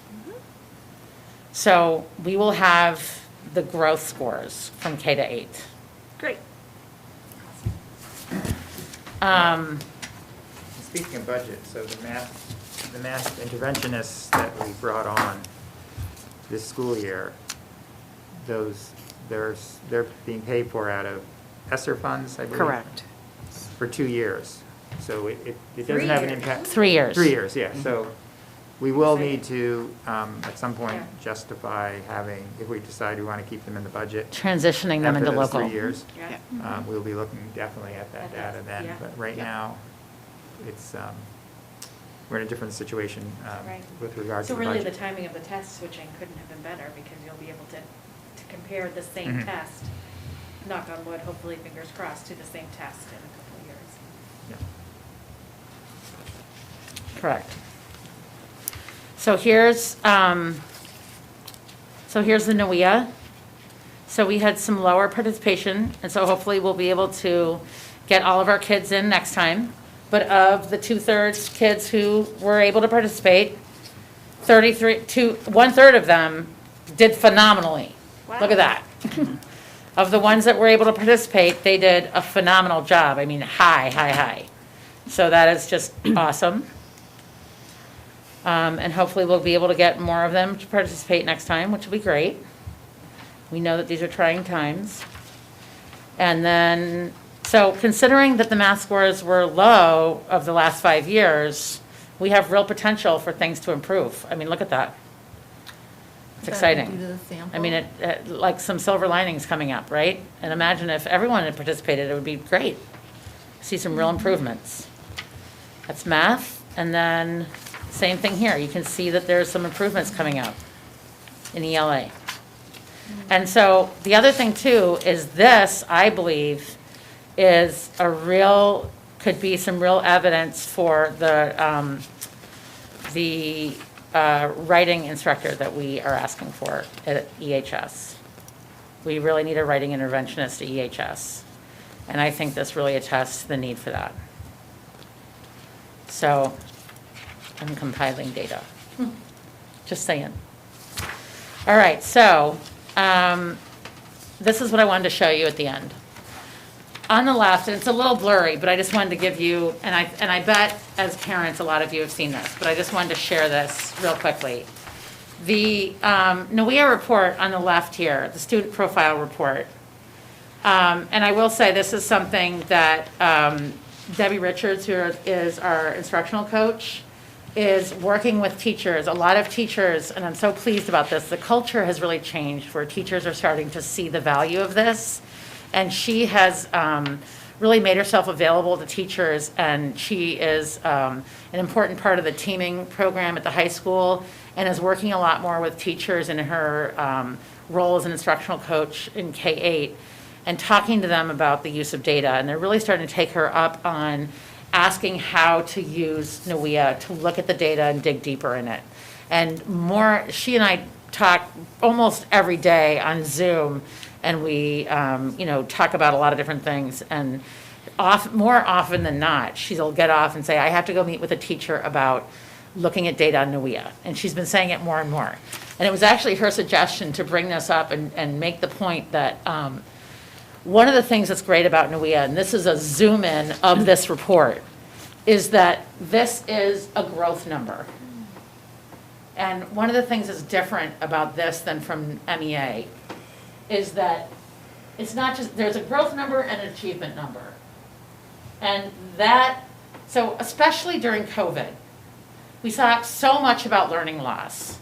So we will have the growth scores from K to 8. Great. Speaking of budget, so the math interventionists that we brought on this school year, they're being paid for out of ESSER funds, I believe? Correct. For 2 years. So it doesn't have an impact. 3 years. 3 years, yeah. So we will need to, at some point, Yeah. justify having, if we decide we want to keep them in the budget. Transitioning them into After those local. 3 years, Yeah. we'll be looking definitely at that At data that, then. yeah. But right Yeah. now, it's, we're in a different situation Right. with regard to So the really, budget. the timing of the test switching couldn't have been better, because you'll be able to compare the same Mhm. test, knock on wood, hopefully, fingers crossed, to the same test in a couple of years. Yeah. Correct. So here's the Nugea. So we had some lower participation, and so hopefully we'll be able to get all of our kids in next time. But of the 2/3 kids who were able to participate, 1/3 of them did phenomenally. Look at that. Of the ones that were able to participate, they did a phenomenal job. I mean, high. So that is just awesome. And hopefully we'll be able to get more of them to participate next time, which will be great. We know that these are trying times. And then, so considering that the math scores were low of the last 5 years, we have real potential for things to improve. I mean, look at that. It's Is that Due exciting. to the sample? I mean, like some silver linings coming up, right? And imagine if everyone had participated, it would be great. See some real improvements. That's math, and then same thing here. You can see that there's some improvements coming up in ELA. And so the other thing too is this, I believe, is could be some real evidence for the writing instructor that we are asking for at EHS. We really need a writing interventionist at EHS. And I think this really attests to the need for that. So I'm compiling data. Just saying. All right, so this is what I wanted to show you at the end. On the left, and it's a little blurry, but I just wanted to give you, and I bet as parents, a lot of you have seen this, but I just wanted to share this real quickly. The Nugea report on the left here, the student profile report, and I will say this is something that Debbie Richards, who is our instructional coach, is working with teachers. A lot of teachers, and I'm so pleased about this, the culture has really changed where teachers are starting to see the value of this. And she has really made herself available to teachers, and she is an important part of the teaming program at the high school and is working a lot more with teachers in her role as an instructional coach in K-8 and talking to them about the use of data. And they're really starting to take her up on asking how to use Nugea to look at the data and dig deeper in it. And she and I talk almost every day on Zoom, and we, talk about a lot of different things. And more often than not, she'll get off and say, I have to go meet with a teacher about looking at data on Nugea. And she's been saying it more and more. And it was actually her suggestion to bring this up and make the point that one of the things that's great about Nugea, and this is a zoom in of this report, is that this is a growth number. And one of the things that's different about this than from MEA is that it's not just, there's a growth number and an achievement number. And that, so especially during COVID, we saw so much about learning loss.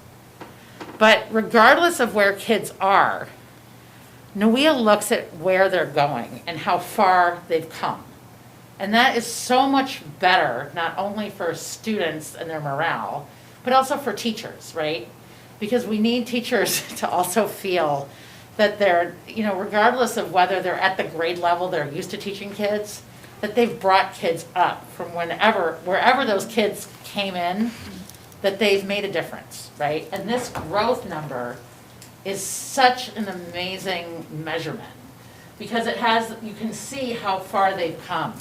But regardless of where kids are, Nugea looks at where they're going and how far they've come. And that is so much better, not only for students and their morale, but also for teachers, right? Because we need teachers to also feel that they're, regardless of whether they're at the grade level they're used to teaching kids, that they've brought kids up from wherever those kids came in, that they've made a difference, right? And this growth number is such an amazing measurement because you can see how far they've come.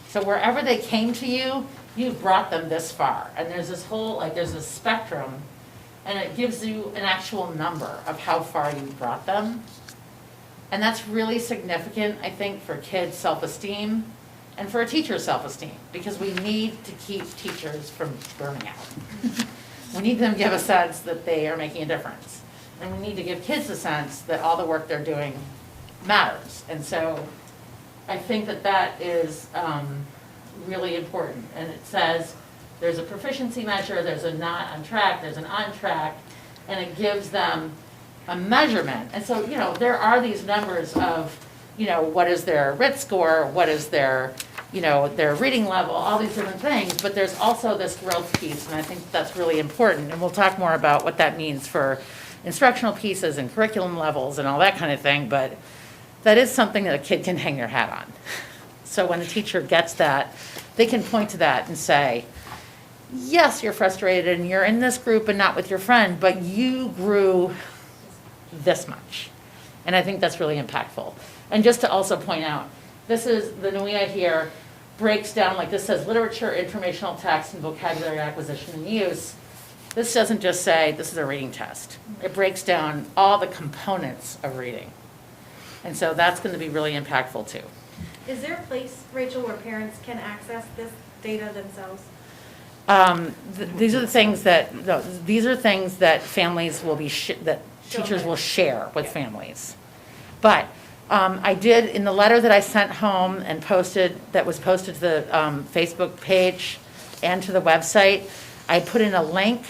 So wherever they came to you, you brought them this far. And there's this whole, there's a spectrum, and it gives you an actual number of how far you brought them. And that's really significant, I think, for kids' self-esteem and for a teacher's self-esteem, because we need to keep teachers from burning out. We need them to give a sense that they are making a difference. And we need to give kids a sense that all the work they're doing matters. And so I think that is really important. And it says there's a proficiency measure, there's a not on track, there's an on track, and it gives them a measurement. And so, there are these numbers of, what is their RIT score, what is their, their reading level, all these different things, but there's also this growth piece, and I think that's really important. And we'll talk more about what that means for instructional pieces and curriculum levels and all that kind of thing, but that is something that a kid can hang their hat on. So when the teacher gets that, they can point to that and say, yes, you're frustrated and you're in this group and not with your friend, but you grew this much. And I think that's really impactful. And just to also point out, this is, the Nugea here breaks down, this says literature, informational text, and vocabulary acquisition and use. This doesn't just say, this is a reading test. It breaks down all the components of reading. And so that's going to be really impactful too. Is there a place, Rachel, where parents can access this data themselves? These are the things that families will be, that teachers will share with families. But I did, in the letter that I sent home and that was posted to the Facebook page and to the website, I put in a link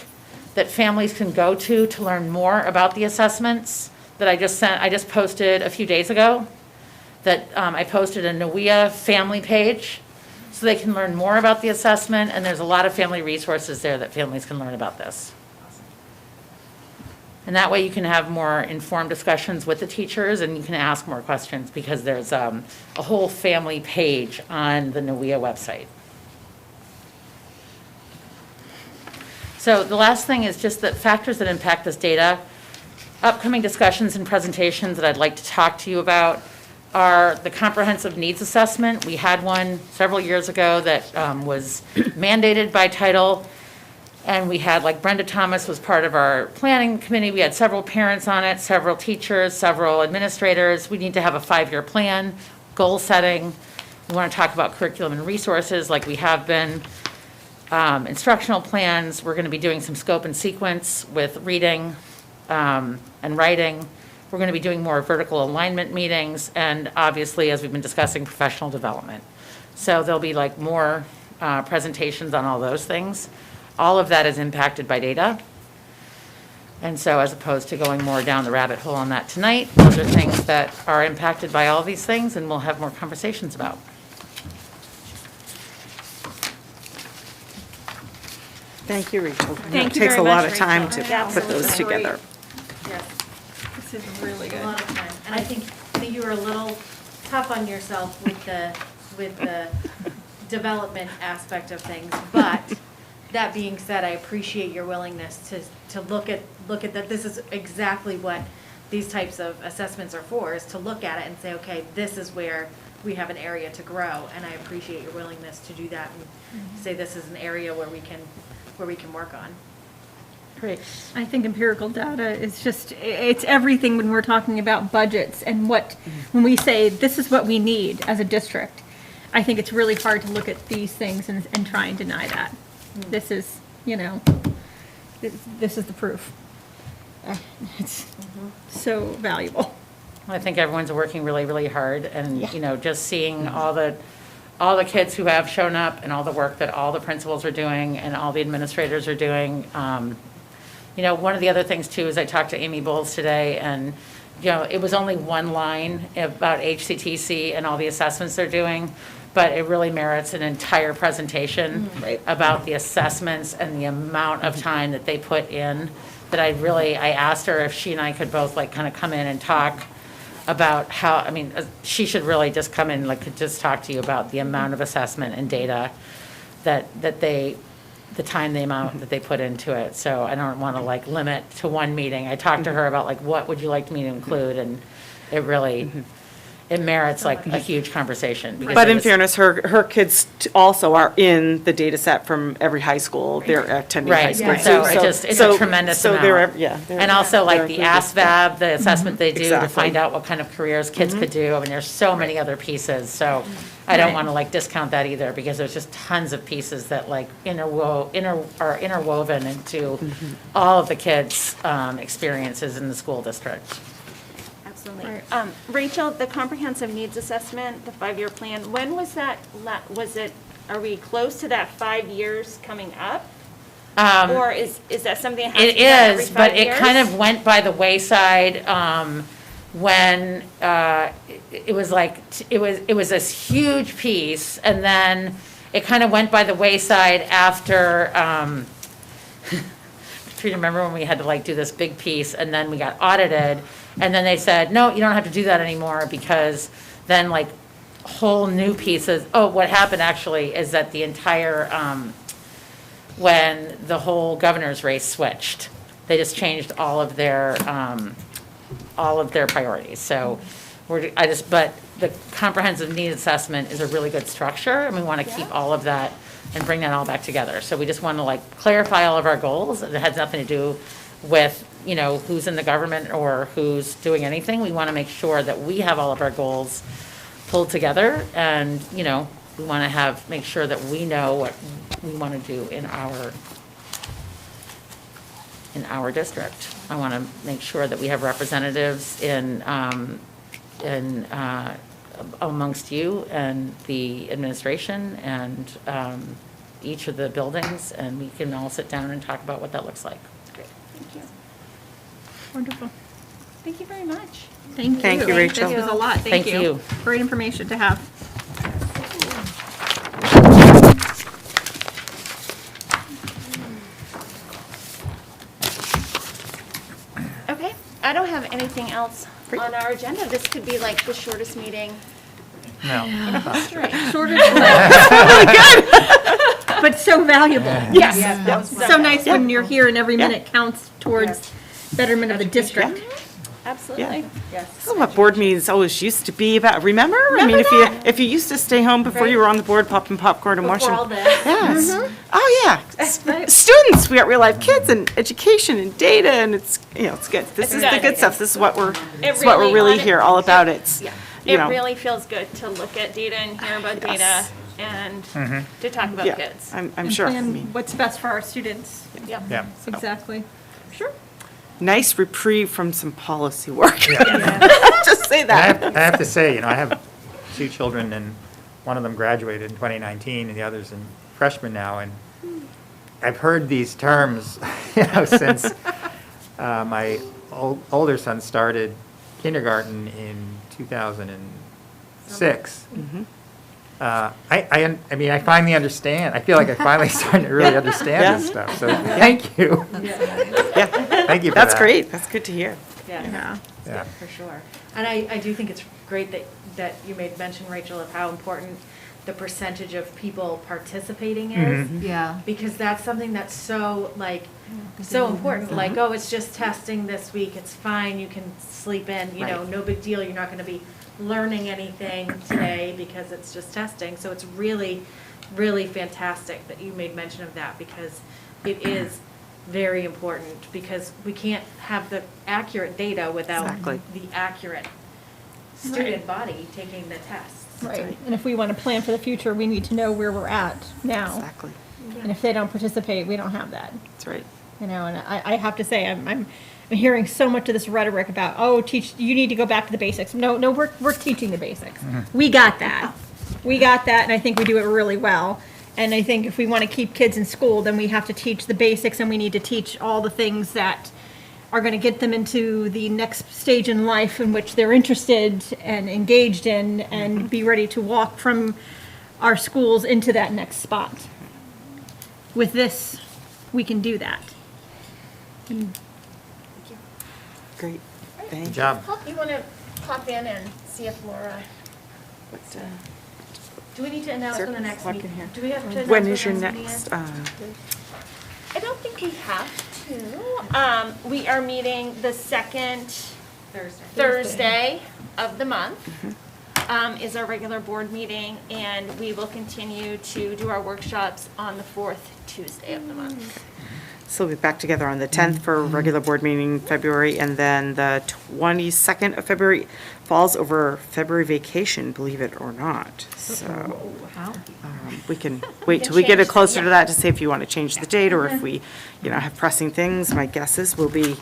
that families can go to learn more about the assessments that I just posted a few days ago. That I posted a Nugea family page so they can learn more about the assessment, and there's a lot of family resources there that families can learn about this. And that way you can have more informed discussions with the teachers and you can ask more questions because there's a whole family page on the Nugea website. So the last thing is just that factors that impact this data. Upcoming discussions and presentations that I'd like to talk to you about are the comprehensive needs assessment. We had one several years ago that was mandated by title. And we had, Brenda Thomas was part of our planning committee. We had several parents on it, several teachers, several administrators. We need to have a 5-year plan, goal setting. We want to talk about curriculum and resources like we have been. Instructional plans. We're going to be doing some scope and sequence with reading and writing. We're going to be doing more vertical alignment meetings. And obviously, as we've been discussing, professional development. So there'll be more presentations on all those things. All of that is impacted by data. And so as opposed to going more down the rabbit hole on that tonight, those are things that are impacted by all these things and we'll have more conversations about. Thank you, Rachel. Thank you It takes very a lot much, of time Rachel. to put those together. Yes. This is really A good. lot of time. And I think you were a little tough on yourself with the development aspect of things. But that being said, I appreciate your willingness to look at that. This is exactly what these types of assessments are for, is to look at it and say, okay, this is where we have an area to grow. And I appreciate your willingness to do that and say this is an area where we can we can work on. Great. I think empirical data is just, it's everything when we're talking about budgets and when we say, this is what we need as a district. I think it's really hard to look at these things and try and deny that. This is, this is the proof. It's so valuable. I think everyone's working really, really hard, and, just seeing all the kids who have shown up and all the work that all the principals are doing and all the administrators are doing. One of the other things too is I talked to Amy Bowles today, and, it was only one line about HCTC and all the assessments they're doing, but it really merits an entire presentation about the assessments and the amount of time that they put in, that I asked her if she and I could both kind of come in and talk about how, she should really just come in, could just talk to you about the amount of assessment and data the amount that they put into it. So I don't want to limit to one meeting. I talked to her about what would you like me to include, and it really, it merits a huge conversation. because But it in was- fairness, her kids also are in the data set from every high school. They're attending high Right, school. so too. it's a tremendous so amount. they're And also they're the included. ASVAB, the assessment they do to Exactly. find out what kind of careers kids could do. There's so many other pieces, so I don't want to discount that either, because there's just tons of pieces that are interwoven into all of the kids' experiences in the school district. Absolutely. Rachel, the comprehensive needs assessment, the 5-year plan, when was that, are we close to that 5 years coming up? Or is that something that has to It be done every is, but 5 it years? kind of went by the wayside when it was this huge piece, and then it kind of went by the wayside after. Do you remember when we had to do this big piece, and then we got audited, and then they said, no, you don't have to do that anymore, because then whole new pieces. Oh, what happened actually is that the entire when the whole governor's race switched, they just changed all of their priorities. So but the comprehensive needs assessment is a really good structure, and we want to keep all of that and bring that all back together. So we just want to clarify all of our goals. It has nothing to do with, who's in the government or who's doing anything. We want to make sure that we have all of our goals pulled together, and, we want to make sure that we know what we want to do in our district. I want to make sure that we have representatives amongst you and the administration and each of the buildings, and we can all sit down and talk about what that looks like. Great, thank you. Wonderful. Thank you very much. Thank you. Thank you, Rachel. This was a lot. Thank you. Great information to have. Okay, I don't have anything else on our agenda. This could be the shortest meeting No. in history. Shorter but so valuable. Yes. that was So nice when you're here and every minute counts towards betterment of the district. Absolutely. That's what board meetings always used to be about. Remember? If you used to stay home before you were on the board, popping popcorn and watching. Before all this. Yes. Oh, yeah. Students, we got real life kids and education and data, and it's good. This is the good stuff. This is what we're really here all about. It's, It really feels good to look at data and hear about data and to talk about yeah, kids. I'm sure. I mean, And what's best for our students. Yep. Yeah. Exactly. Sure. nice reprieve from some policy work. Just say I that. have to say, I have 2 children, and one of them graduated in 2019, and the other's in freshman now, and I've heard these terms, since my older son started kindergarten in 2006. I finally understand. I feel like I finally started to really understand this stuff, so thank you. Yeah, Thank you for that's that. great. That's good to hear. Yeah. Yeah. For sure. And I do think it's great that you made mention, Rachel, of how important the percentage of people participating is. Yeah. Because that's something that's so so important. Oh, it's just testing this week. It's fine. You can sleep in, Right. no big deal. You're not going to be learning anything today because it's just testing. So it's really, really fantastic that you made mention of that, because it is very important because we can't have the accurate data without Exactly. the accurate student body taking the tests. Right, and if we want to plan for the future, we need to know where we're at now. Exactly. And if they don't participate, we don't have that. That's right. You know, and I have to say, I'm hearing so much of this rhetoric about, oh, you need to go back to the basics. No, we're teaching the basics. We got that. We got that, and I think we do it really well. And I think if we want to keep kids in school, then we have to teach the basics, and we need to teach all the things that are going to get them into the next stage in life in which they're interested and engaged in, and be ready to walk from our schools into that next spot. With this, we can do that. Great. Thank Good you. job. You want to pop in and see if Laura? Do we need to announce when the next Walk in meeting? here. Do we have to announce When when is your the meeting next, is? I don't think we have to. We are meeting the second Thursday of the month. Is our regular board meeting, and we will continue to do our workshops on the fourth Tuesday of the month. So we'll be back together on the 10th for a regular board meeting in February, and then the 22nd of February falls over February vacation, believe it or not. So we can wait till we get it closer to that to see if you want to change the date, or if we, have pressing things. My guess is we'll be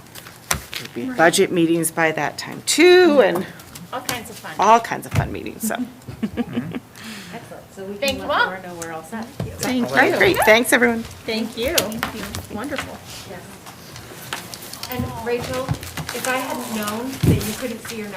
budget meetings by that time too, and All kinds of fun. all kinds of fun meetings, so. Excellent, so we Thank can you let all. Laura know we're all set. Thank Great, great, thanks, everyone. Thank you. Wonderful. And Rachel, if I hadn't known that you couldn't see your notes,